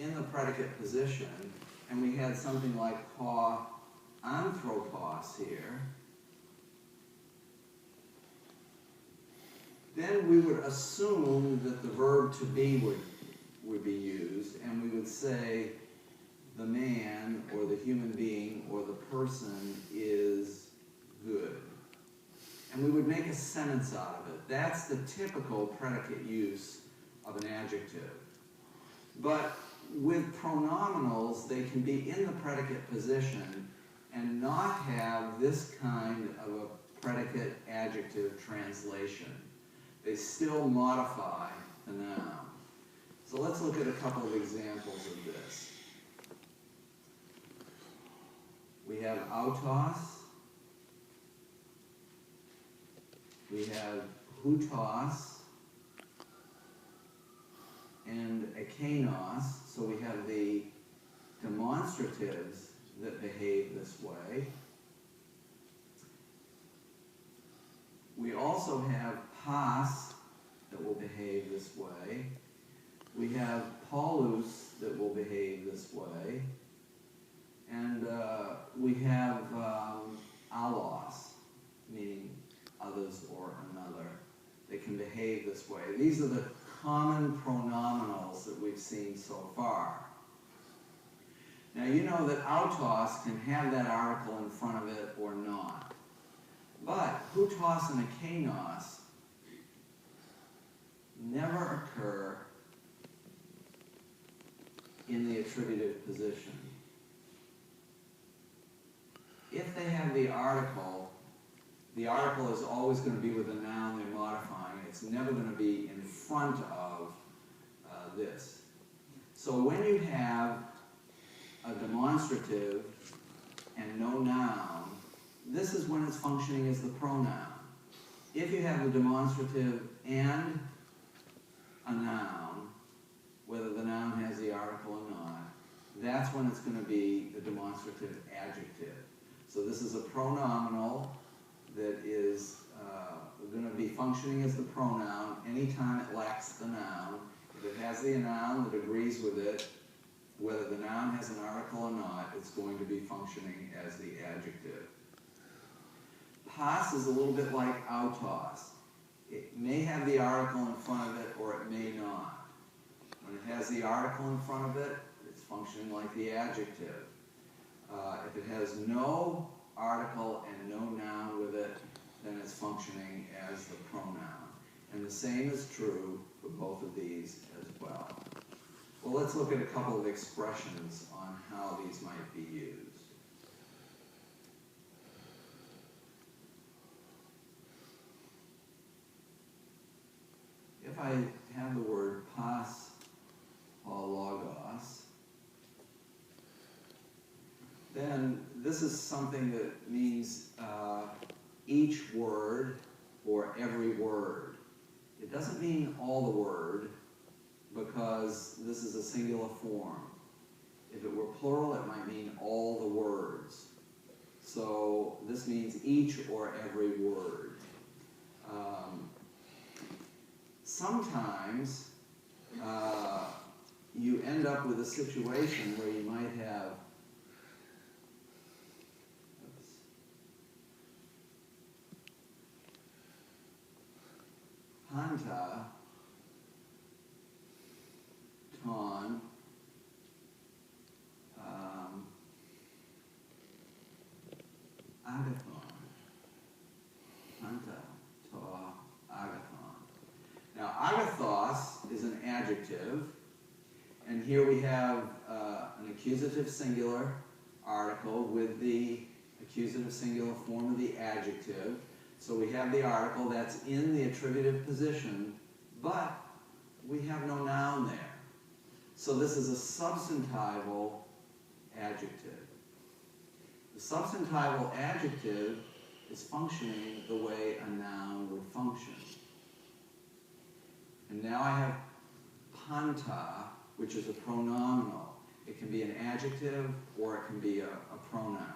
in the predicate position, and we had something like pa anthropos here, then we would assume that the verb to be would be used, and we would say the man or the human being or the person is good. And we would make a sentence out of it. That's the typical predicate use of an adjective. But with pronominals, they can be in the predicate position and not have this kind of a predicate adjective translation. They still modify the noun. So let's look at a couple of examples of this. We have autos, we have hutos, and ekenos. So we have the demonstratives that behave this way. We also have pas that will behave this way. We have polus that will behave this way. And we have allos, meaning others or another. They can behave this way. These are the common pronominals that we've seen so far. Now you know that autos can have that article in front of it or not. But hutos and ekenos never occur in the attributive position. If they have the article is always going to be with a noun they're modifying. It's never going to be in front of this. So when you have a demonstrative and no noun, this is when it's functioning as the pronoun. If you have the demonstrative and a noun, whether the noun has the article or not, that's when it's going to be the demonstrative adjective. So this is a pronominal that is going to be functioning as the pronoun anytime it lacks the noun. If it has the noun that agrees with it, whether the noun has an article or not, it's going to be functioning as the adjective. Pas is a little bit like autos. It may have the article in front of it or it may not. When it has the article in front of it, it's functioning like the adjective. If it has no article and no noun with it, then it's functioning as the pronoun. And the same is true for both of these as well. Well, let's look at a couple of expressions on how these might be used. If I have the word pas or logos, then this is something that means each word or every word. It doesn't mean all the word because this is a singular form. If it were plural, it might mean all the words. So this means each or every word. Sometimes you end up with a situation where you might have panta, ton, agathon. Panta, ta, agathon. Now, agathos is an adjective, and here we have an accusative singular article with the accusative singular form of the adjective. So we have the article that's in the attributive position, but we have no noun there. So this is a substantival adjective. The substantival adjective is functioning the way a noun would function. And now I have panta, which is a pronominal. It can be an adjective or it can be a pronoun.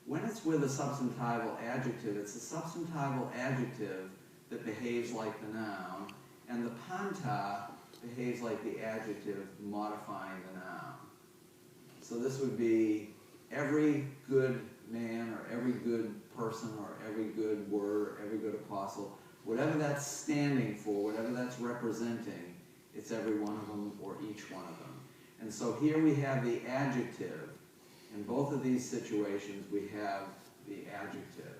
When it's with a substantival adjective, it's a substantival adjective that behaves like the noun, and the panta behaves like the adjective modifying the noun. So this would be every good man, or every good person, or every good word, or every good apostle. Whatever that's standing for, whatever that's representing, it's every one of them or each one of them. And so here we have the adjective. In both of these situations, we have the adjective.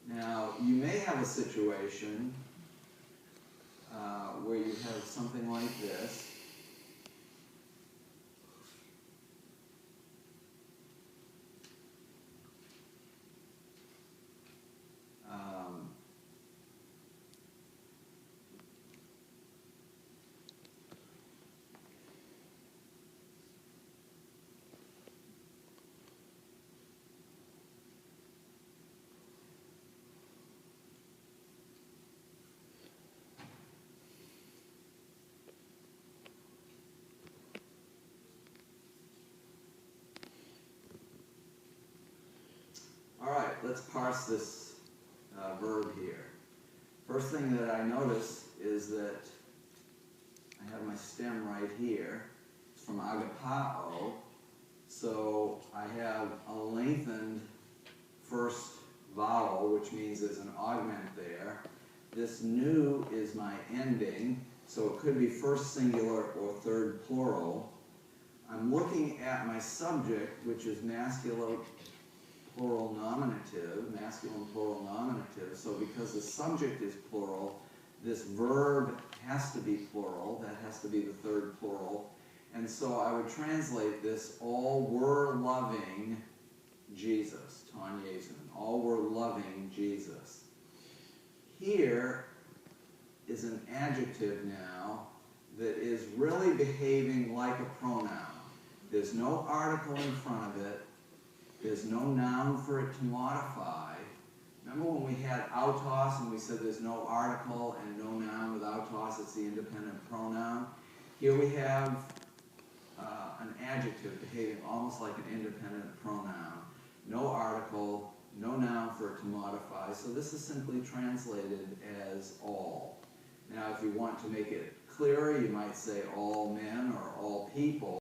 Now, you may have a situation where you have something like this. All right, let's parse this verb here. First thing that I notice is that I have my stem right here. It's from agapao, so I have a lengthened first vowel, which means there's an augment there. This nu is my ending, so it could be first singular or third plural. I'm looking at my subject, which is masculine plural nominative, masculine plural nominative. So because the subject is plural, this verb has to be plural. That has to be the third plural. And so I would translate this, all were loving Jesus, Ton Jesu. All were loving Jesus. Here is an adjective now that is really behaving like a pronoun. There's no article in front of it. There's no noun for it to modify. Remember when we had autos and we said there's no article and no noun with autos, it's the independent pronoun? Here we have an adjective behaving almost like an independent pronoun. No article, no noun for it to modify, so this is simply translated as all. Now if you want to make it clearer, you might say all men or all people.